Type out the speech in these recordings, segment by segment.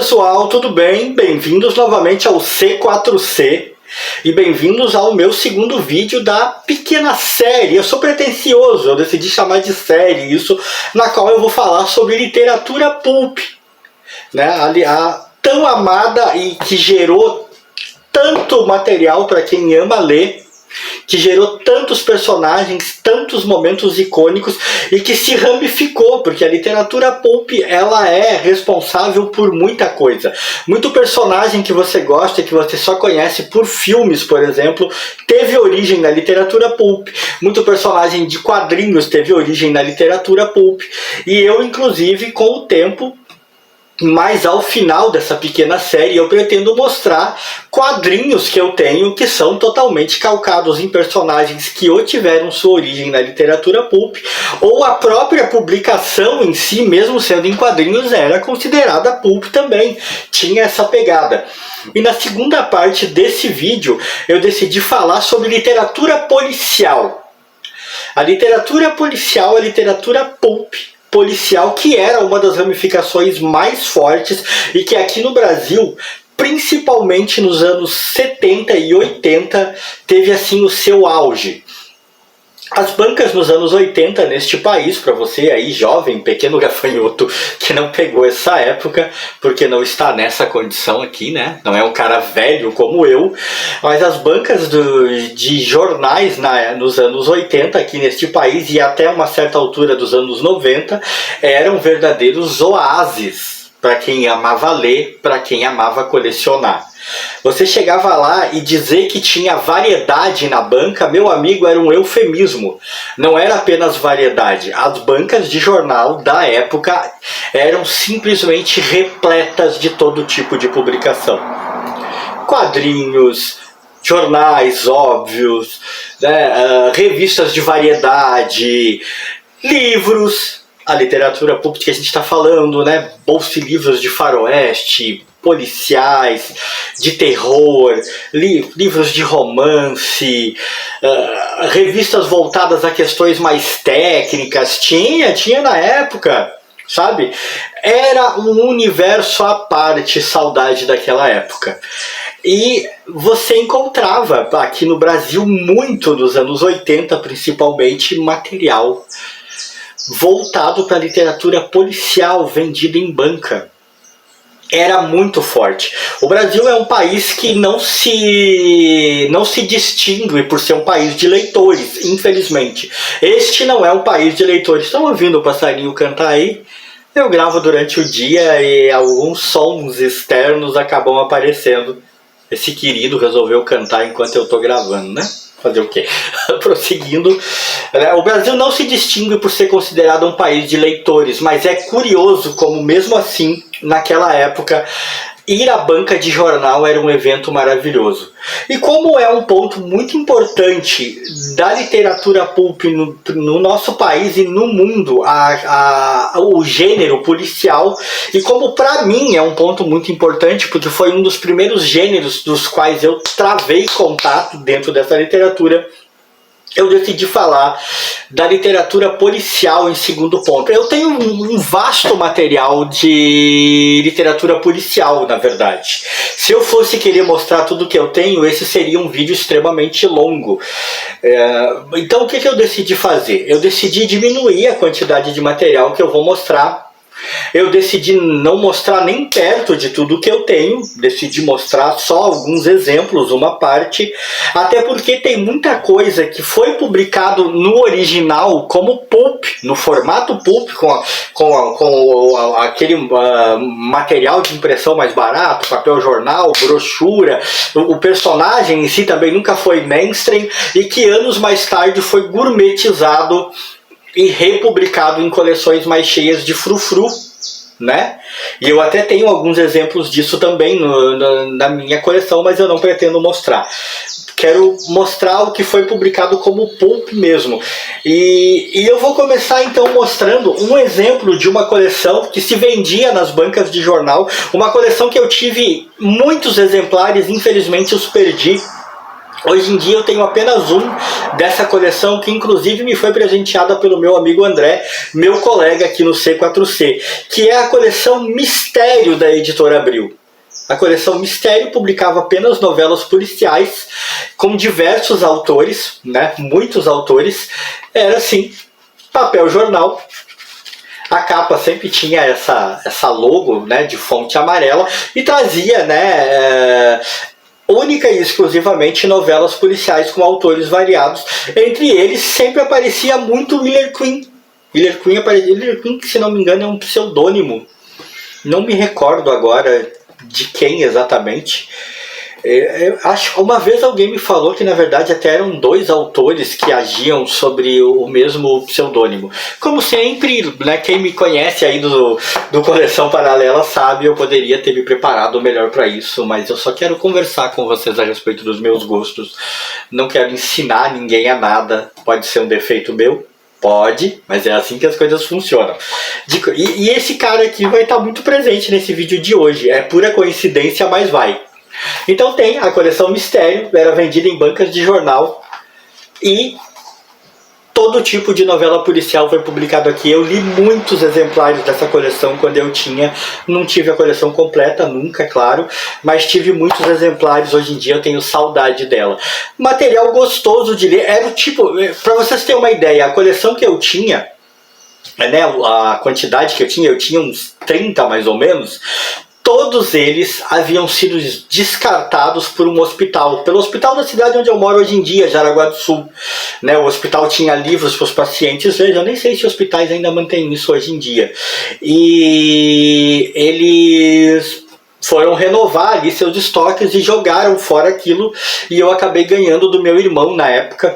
pessoal, tudo bem? Bem-vindos novamente ao C4C e bem-vindos ao meu segundo vídeo da pequena série. Eu sou pretencioso, eu decidi chamar de série isso, na qual eu vou falar sobre literatura pulp, né? A tão amada e que gerou tanto material para quem ama ler, que gerou tantos personagens, tantos momentos icônicos e que se ramificou, porque a literatura pulp ela é responsável por muita coisa. Muito personagem que você gosta e que você só conhece por filmes, por exemplo, teve origem na literatura pulp. Muito personagem de quadrinhos teve origem na literatura pulp. E eu, inclusive, com o tempo, mas ao final dessa pequena série eu pretendo mostrar quadrinhos que eu tenho que são totalmente calcados em personagens que ou tiveram sua origem na literatura pulp, ou a própria publicação em si, mesmo sendo em quadrinhos, era considerada pulp também, tinha essa pegada. E na segunda parte desse vídeo eu decidi falar sobre literatura policial. A literatura policial, a literatura pulp policial, que era uma das ramificações mais fortes e que aqui no Brasil, principalmente nos anos 70 e 80, teve assim o seu auge. As bancas nos anos 80 neste país, para você aí jovem, pequeno gafanhoto que não pegou essa época, porque não está nessa condição aqui, né? Não é um cara velho como eu, mas as bancas de jornais nos anos 80 aqui neste país e até uma certa altura dos anos 90 eram verdadeiros oásis para quem amava ler, para quem amava colecionar. Você chegava lá e dizer que tinha variedade na banca, meu amigo, era um eufemismo. Não era apenas variedade. As bancas de jornal da época eram simplesmente repletas de todo tipo de publicação. Quadrinhos, jornais óbvios, né, revistas de variedade, livros, a literatura pulp que a gente está falando, né, bolsilivros de faroeste, policiais, de terror, livros de romance, revistas voltadas a questões mais técnicas, tinha na época, sabe? Era um universo à parte, saudade daquela época. E você encontrava aqui no Brasil muito nos anos 80, principalmente, material voltado para a literatura policial vendida em banca. Era muito forte. O Brasil é um país que não se distingue por ser um país de leitores, infelizmente. Este não é um país de leitores. Estão ouvindo o passarinho cantar aí? Eu gravo durante o dia e alguns sons externos acabam aparecendo. Esse querido resolveu cantar enquanto eu estou gravando, né? Fazer o quê? Prosseguindo, o Brasil não se distingue por ser considerado um país de leitores, mas é curioso como mesmo assim, naquela época, ir à banca de jornal era um evento maravilhoso. E como é um ponto muito importante da literatura pulp no nosso país e no mundo, o gênero policial, e como para mim é um ponto muito importante, porque foi um dos primeiros gêneros dos quais eu travei contato dentro dessa literatura, eu decidi falar da literatura policial em segundo ponto. Eu tenho um vasto material de literatura policial, na verdade. Se eu fosse querer mostrar tudo que eu tenho, esse seria um vídeo extremamente longo. Então o que eu decidi fazer? Eu decidi diminuir a quantidade de material que eu vou mostrar. Eu decidi não mostrar nem perto de tudo que eu tenho, decidi mostrar só alguns exemplos, uma parte, até porque tem muita coisa que foi publicado no original como pulp, no formato pulp, com aquele material de impressão mais barato, papel jornal, brochura, o personagem em si também nunca foi mainstream e que anos mais tarde foi gourmetizado e republicado em coleções mais cheias de frufru, né? E eu até tenho alguns exemplos disso também na minha coleção, mas eu não pretendo mostrar. Quero mostrar o que foi publicado como pulp mesmo. E eu vou começar então mostrando um exemplo de uma coleção que se vendia nas bancas de jornal, uma coleção que eu tive muitos exemplares, infelizmente os perdi. Hoje em dia eu tenho apenas um dessa coleção, que inclusive me foi presenteada pelo meu amigo André, meu colega aqui no C4C, que é a coleção Mistério da Editora Abril. A coleção Mistério publicava apenas novelas policiais com diversos autores, né? Muitos autores. Era assim, papel jornal. A capa sempre tinha essa logo, né, de fonte amarela e trazia, né, única e exclusivamente novelas policiais com autores variados. Entre eles sempre aparecia muito Willer Queen. Willer Queen, que se não me engano é um pseudônimo. Não me recordo agora de quem exatamente. Eu acho que uma vez alguém me falou que na verdade até eram dois autores que agiam sobre o mesmo pseudônimo. Como sempre, né, quem me conhece aí do Coleção Paralela sabe, eu poderia ter me preparado melhor para isso, mas eu só quero conversar com vocês a respeito dos meus gostos. Não quero ensinar ninguém a nada. Pode ser um defeito meu? Pode, mas é assim que as coisas funcionam. E esse cara aqui vai estar muito presente nesse vídeo de hoje. É pura coincidência, mas vai. Então tem a coleção Mistério, era vendida em bancas de jornal e todo tipo de novela policial foi publicado aqui. Eu li muitos exemplares dessa coleção quando eu tinha, não tive a coleção completa, nunca, é claro, mas tive muitos exemplares. Hoje em dia eu tenho saudade dela. Material gostoso de ler, era o tipo, para vocês terem uma ideia, a coleção que eu tinha, né, a quantidade que eu tinha uns 30 mais ou menos. Todos eles haviam sido descartados por um hospital, pelo hospital da cidade onde eu moro hoje em dia, Jaraguá do Sul. Né, o hospital tinha livros para os pacientes lerem. Eu nem sei se hospitais ainda mantêm isso hoje em dia. E eles foram renovar ali seus estoques e jogaram fora aquilo. E eu acabei ganhando do meu irmão na época.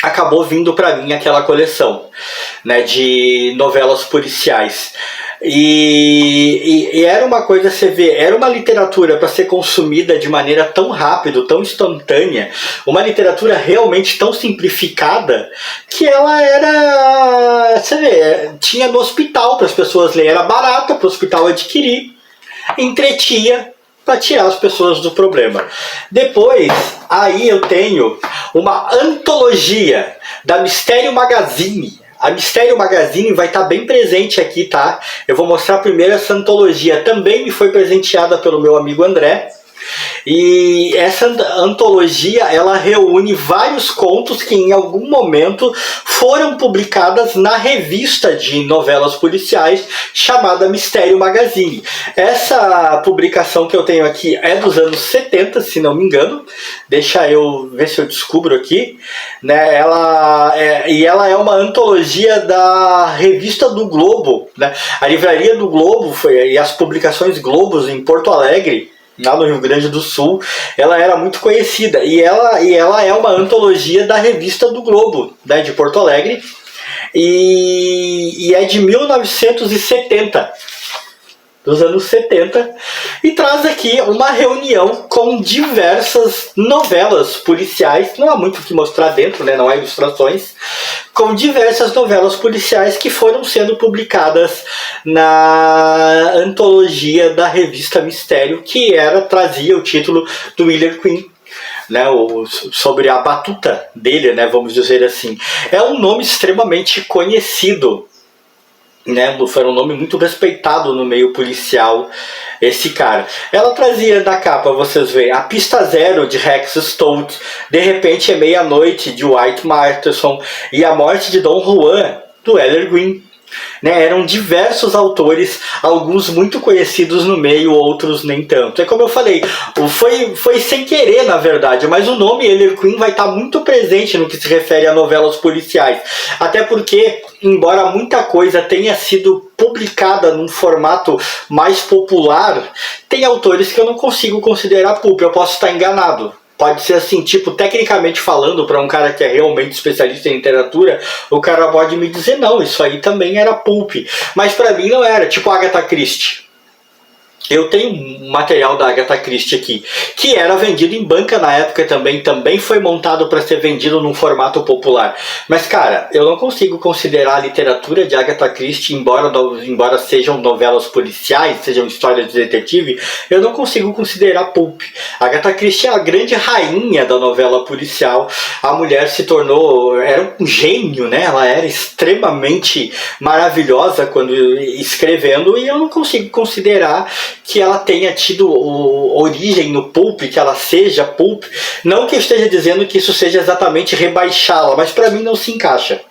Acabou vindo para mim aquela coleção, né, de novelas policiais. E era uma coisa, você vê, era uma literatura para ser consumida de maneira tão rápida, tão instantânea, uma literatura realmente tão simplificada, que ela era, você vê, tinha no hospital para as pessoas lerem, era barata para o hospital adquirir, entretia para tirar as pessoas do problema. Depois, aí eu tenho uma antologia da Mistério Magazine. A Mistério Magazine vai estar bem presente aqui, tá? Eu vou mostrar primeiro essa antologia. Também me foi presenteada pelo meu amigo André. E essa antologia, ela reúne vários contos que em algum momento foram publicadas na revista de novelas policiais chamada Mistério Magazine. Essa publicação que eu tenho aqui é dos anos 70, se não me engano. Deixa eu ver se eu descubro aqui. Né? Ela é uma antologia da revista do Globo. Né? A livraria do Globo e as publicações Globos em Porto Alegre, lá no Rio Grande do Sul, ela era muito conhecida. E ela é uma antologia da revista do Globo, né, de Porto Alegre. E é de 1970. Dos anos 70, e traz aqui uma reunião com diversas novelas policiais. Não há muito o que mostrar dentro, né? Não há ilustrações. Com diversas novelas policiais que foram sendo publicadas na antologia da revista Mistério, que trazia o título do Willer Queen. Né, sobre a batuta dele, né, vamos dizer assim. É um nome extremamente conhecido, né, foi um nome muito respeitado no meio policial, esse cara. Ela trazia na capa, vocês veem, A Pista Zero, de Rex Stout, De Repente é Meia-Noite, de White Marterson, e A Morte de Dom Juan, do Heller Green. Né, eram diversos autores, alguns muito conhecidos no meio, outros nem tanto. É como eu falei, foi sem querer na verdade, mas o nome Heller Queen vai estar muito presente no que se refere a novelas policiais. Até porque, embora muita coisa tenha sido publicada num formato mais popular, tem autores que eu não consigo considerar pulp. Eu posso estar enganado. Pode ser assim, tipo, tecnicamente falando, para um cara que é realmente especialista em literatura, o cara pode me dizer, não, isso aí também era pulp. Mas para mim não era, tipo Agatha Christie. Eu tenho um material da Agatha Christie aqui, que era vendido em banca na época também foi montado para ser vendido num formato popular. Mas, cara, eu não consigo considerar a literatura de Agatha Christie, embora sejam novelas policiais, sejam histórias de detetive, eu não consigo considerar pulp. Agatha Christie é a grande rainha da novela policial. A mulher se tornou, era um gênio, né? Ela era extremamente maravilhosa quando escrevendo, e eu não consigo considerar que ela tenha tido origem no pulp, que ela seja pulp. Não que eu esteja dizendo que isso seja exatamente rebaixá-la, mas para mim não se encaixa.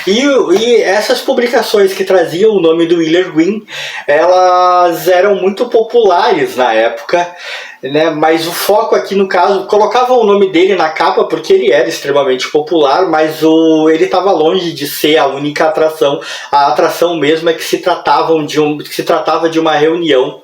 E essas publicações que traziam o nome do Wheeler Green, elas eram muito populares na época, né? Mas o foco aqui no caso, colocavam o nome dele na capa porque ele era extremamente popular, mas ele estava longe de ser a única atração. A atração mesmo é que se tratava de uma reunião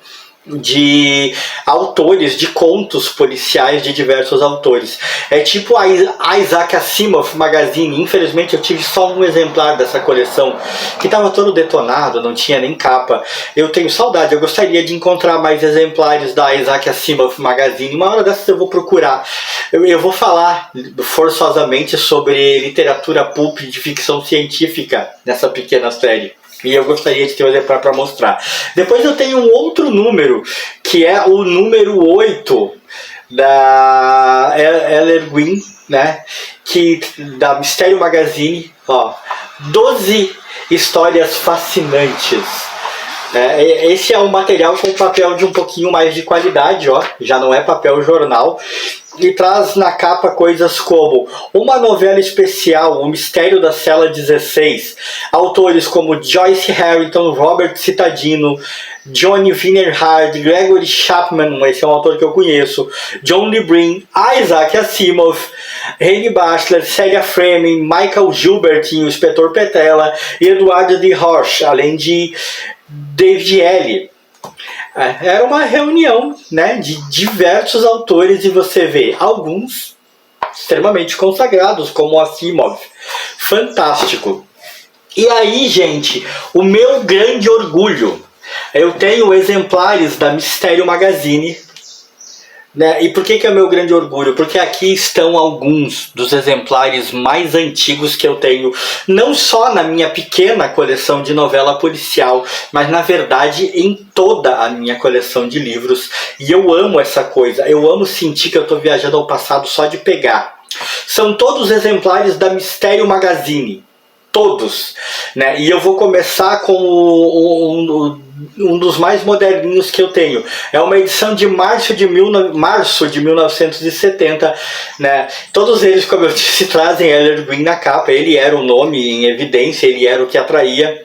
de autores de contos policiais de diversos autores. É tipo a Isaac Asimov Magazine. Infelizmente eu tive só um exemplar dessa coleção, que estava todo detonado, não tinha nem capa. Eu tenho saudade, eu gostaria de encontrar mais exemplares da Isaac Asimov Magazine. Uma hora dessas eu vou procurar. Eu vou falar forçosamente sobre literatura pulp de ficção científica nessa pequena série. E eu gostaria de ter um exemplar para mostrar. Depois eu tenho um outro número, que é o número 8 da Wheeler Green, né? Da Mistério Magazine. Ó, 12 histórias fascinantes. Esse é um material com papel de um pouquinho mais de qualidade, ó. Já não é papel jornal. E traz na capa coisas como uma novela especial, O Mistério da Cela 16. Autores como Joyce Harrington, Robert Cittadino, Johnny Vineyard, Gregory Chapman, esse é um autor que eu conheço, John Lee Breen, Isaac Asimov, Rene Bachler, Celia Fleming, Michael Gilbert, o Inspetor Petella e Eduardo D. Roche, além de David L. Era uma reunião, né, de diversos autores, e você vê alguns extremamente consagrados, como Asimov. Fantástico. E aí, gente, o meu grande orgulho, eu tenho exemplares da Mistério Magazine, né? E por que é meu grande orgulho? Porque aqui estão alguns dos exemplares mais antigos que eu tenho, não só na minha pequena coleção de novela policial, mas na verdade em toda a minha coleção de livros. E eu amo essa coisa, eu amo sentir que eu estou viajando ao passado só de pegar. São todos exemplares da Mistério Magazine. Todos, né? E eu vou começar com um dos mais moderninhos que eu tenho. É uma edição de março de 1970, né? Todos eles, como eu disse, trazem Wheeler Green na capa. Ele era o nome em evidência, ele era o que atraía.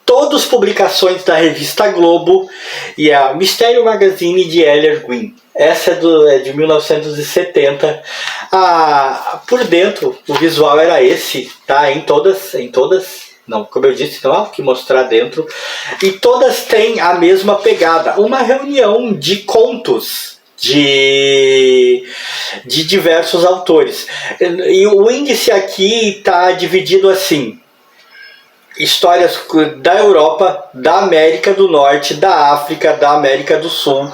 Todas publicações da revista Globo e a Mistério Magazine de Wheeler Green. Essa é de 1970. Por dentro, o visual era esse, tá? Em todas, não, como eu disse, não há o que mostrar dentro. E todas têm a mesma pegada. Uma reunião de contos de diversos autores. E o índice aqui está dividido assim: histórias da Europa, da América do Norte, da África, da América do Sul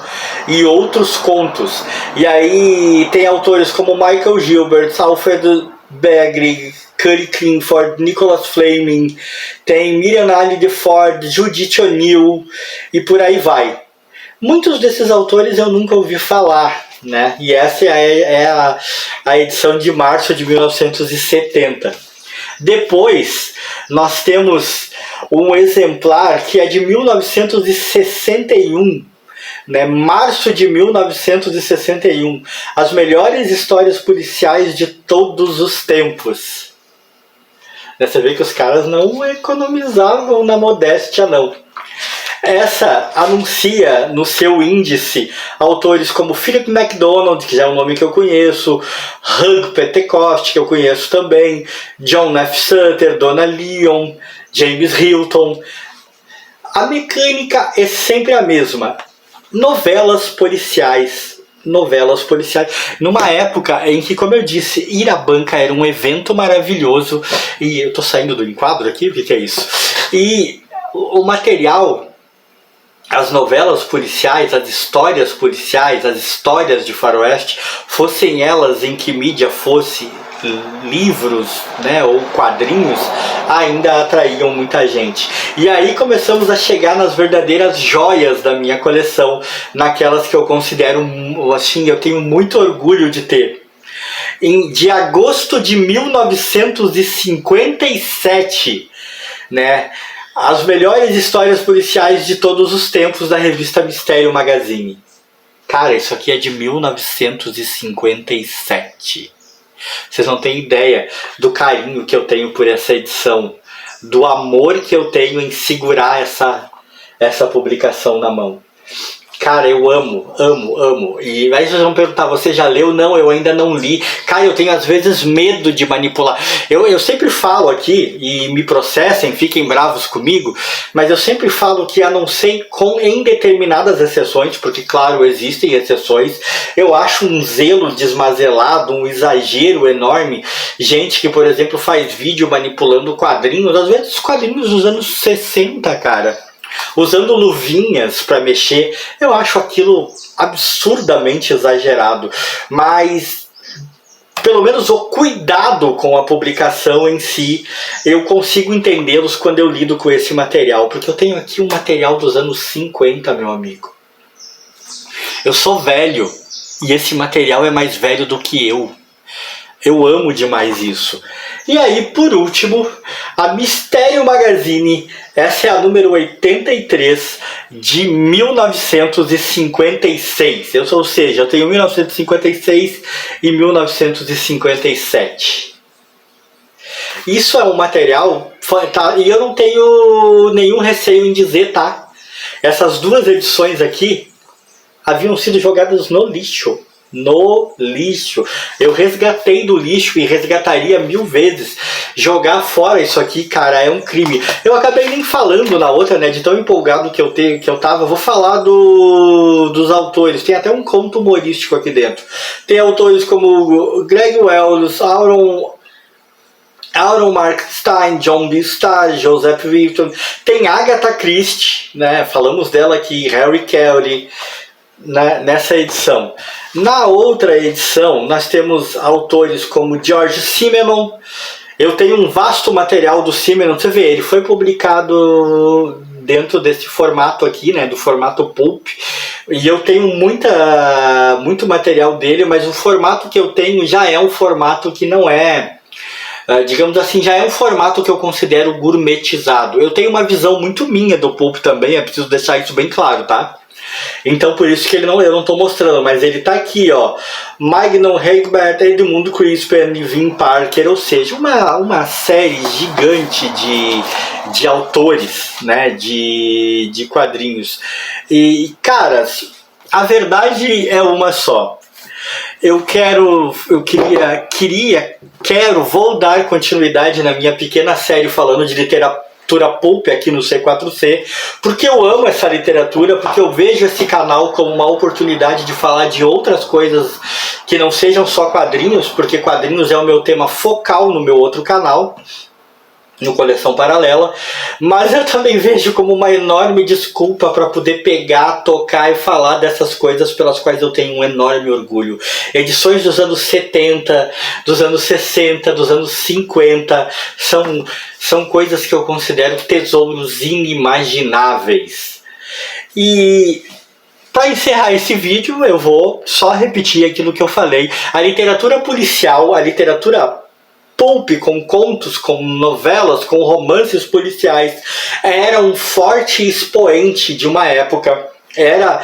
e outros contos. E aí tem autores como Michael Gilbert, Alfred Begri, Curry Clifford, Nicholas Flaming, tem Miriam Allen de Ford, Judith O'Neill e por aí vai. Muitos desses autores eu nunca ouvi falar, né? E essa é a edição de março de 1970. Depois nós temos um exemplar que é de 1961, né? Março de 1961, as melhores histórias policiais de todos os tempos. Você vê que os caras não economizavam na modéstia, não. Essa anuncia no seu índice autores como Philip MacDonald, que já é um nome que eu conheço, Hugh Pentecost, que eu conheço também, John F. Sutter, Donna Leon, James Hilton. A mecânica é sempre a mesma. Novelas policiais. Numa época em que, como eu disse, ir à banca era um evento maravilhoso. E eu tô saindo do enquadro aqui, o que é isso? E o material as novelas policiais, as histórias de faroeste, fossem elas em que mídia fosse, livros, né, ou quadrinhos, ainda atraíam muita gente. E aí começamos a chegar nas verdadeiras joias da minha coleção, naquelas que eu considero, assim, eu tenho muito orgulho de ter. De agosto de 1957, né, as melhores histórias policiais de todos os tempos da revista Mistério Magazine. Cara, isso aqui é de 1957. Vocês não têm ideia do carinho que eu tenho por essa edição, do amor que eu tenho em segurar essa publicação na mão. Cara, eu amo. E aí vocês vão perguntar, você já leu? Não, eu ainda não li. Cara, eu tenho às vezes medo de manipular. Eu sempre falo aqui, e me processem, fiquem bravos comigo, mas eu sempre falo que, a não ser em determinadas exceções, porque claro, existem exceções, eu acho um zelo desmazelado, um exagero enorme. Gente que, por exemplo, faz vídeo manipulando quadrinhos, às vezes quadrinhos dos anos 60, cara, usando luvinhas para mexer. Eu acho aquilo absurdamente exagerado, mas pelo menos o cuidado com a publicação em si, eu consigo entendê-los quando eu lido com esse material, porque eu tenho aqui um material dos anos 50, meu amigo. Eu sou velho e esse material é mais velho do que eu. Eu amo demais isso. E aí, por último, a Mistério Magazine, essa é a número 83 de 1956. Ou seja, eu tenho 1956 e 1957. Isso é um material, tá, e eu não tenho nenhum receio em dizer, tá? Essas duas edições aqui haviam sido jogadas no lixo. No lixo. Eu resgatei do lixo e resgataria 1000 vezes. Jogar fora isso aqui, cara, é um crime. Eu acabei nem falando na outra, né, de tão empolgado que eu tava. Vou falar dos autores. Tem até um conto humorístico aqui dentro. Tem autores como Greg Wells, Aaron Mark Stein, John B. Starr, Joseph Wilton. Tem Agatha Christie, né, falamos dela aqui, Harry Kelly, nessa edição. Na outra edição, nós temos autores como George Simenon. Eu tenho um vasto material do Simenon, você vê, ele foi publicado dentro desse formato aqui, né, do formato pulp, e eu tenho muito material dele, mas o formato que eu tenho já é um formato que não é, digamos assim, já é um formato que eu considero gourmetizado. Eu tenho uma visão muito minha do pulp também, é preciso deixar isso bem claro, tá? Então por isso que eu não estou mostrando, mas ele tá aqui, ó. Magnum Hagbert, Edmund Crispin e Vin Parker, ou seja, uma série gigante de autores, né, de quadrinhos. E, cara, a verdade é uma só. Vou dar continuidade na minha pequena série falando de literatura pulp aqui no C4C, porque eu amo essa literatura, porque eu vejo esse canal como uma oportunidade de falar de outras coisas que não sejam só quadrinhos, porque quadrinhos é o meu tema focal no meu outro canal, no Coleção Paralela, mas eu também vejo como uma enorme desculpa para poder pegar, tocar e falar dessas coisas pelas quais eu tenho um enorme orgulho. Edições dos anos 70, dos anos 60, dos anos 50, são coisas que eu considero tesouros inimagináveis. E para encerrar esse vídeo, eu vou só repetir aquilo que eu falei. A literatura policial, a literatura pulp, com contos, com novelas, com romances policiais, era um forte expoente de uma época. Era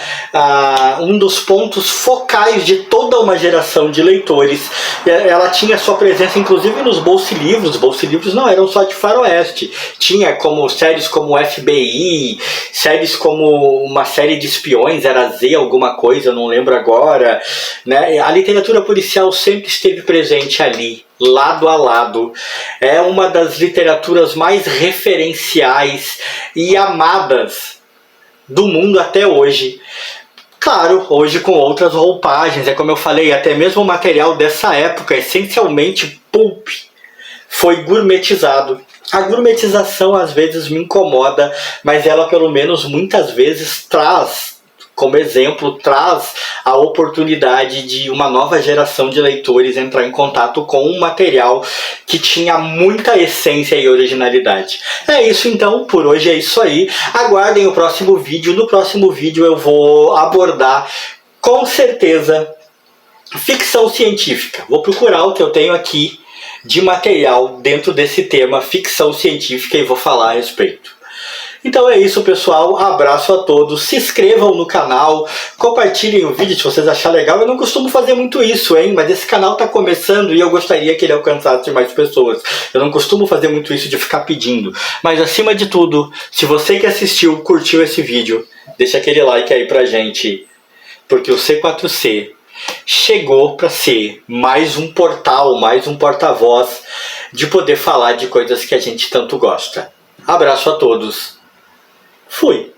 um dos pontos focais de toda uma geração de leitores. Ela tinha sua presença inclusive nos bolsilivros. Os bolsilivros não eram só de faroeste. Tinha como séries como FBI, séries como uma série de espiões, era Z alguma coisa, eu não lembro agora, né? A literatura policial sempre esteve presente ali, lado a lado. É uma das literaturas mais referenciais e amadas do mundo até hoje. Claro, hoje com outras roupagens, é como eu falei, até mesmo o material dessa época, essencialmente pulp, foi gourmetizado. A gourmetização às vezes me incomoda, mas ela pelo menos muitas vezes traz, como exemplo, traz a oportunidade de uma nova geração de leitores entrar em contato com um material que tinha muita essência e originalidade. É isso então, por hoje é isso aí. Aguardem o próximo vídeo. No próximo vídeo eu vou abordar, com certeza, ficção científica. Vou procurar o que eu tenho aqui de material dentro desse tema ficção científica e vou falar a respeito. Então é isso, pessoal. Abraço a todos. Se inscrevam no canal, compartilhem o vídeo se vocês acharem legal. Eu não costumo fazer muito isso, hein? Mas esse canal está começando e eu gostaria que ele alcançasse mais pessoas. Eu não costumo fazer muito isso de ficar pedindo. Mas acima de tudo, se você que assistiu, curtiu esse vídeo, deixa aquele like aí pra gente. Porque o C4C chegou para ser mais um portal, mais um porta-voz de poder falar de coisas que a gente tanto gosta. Abraço a todos. Fui!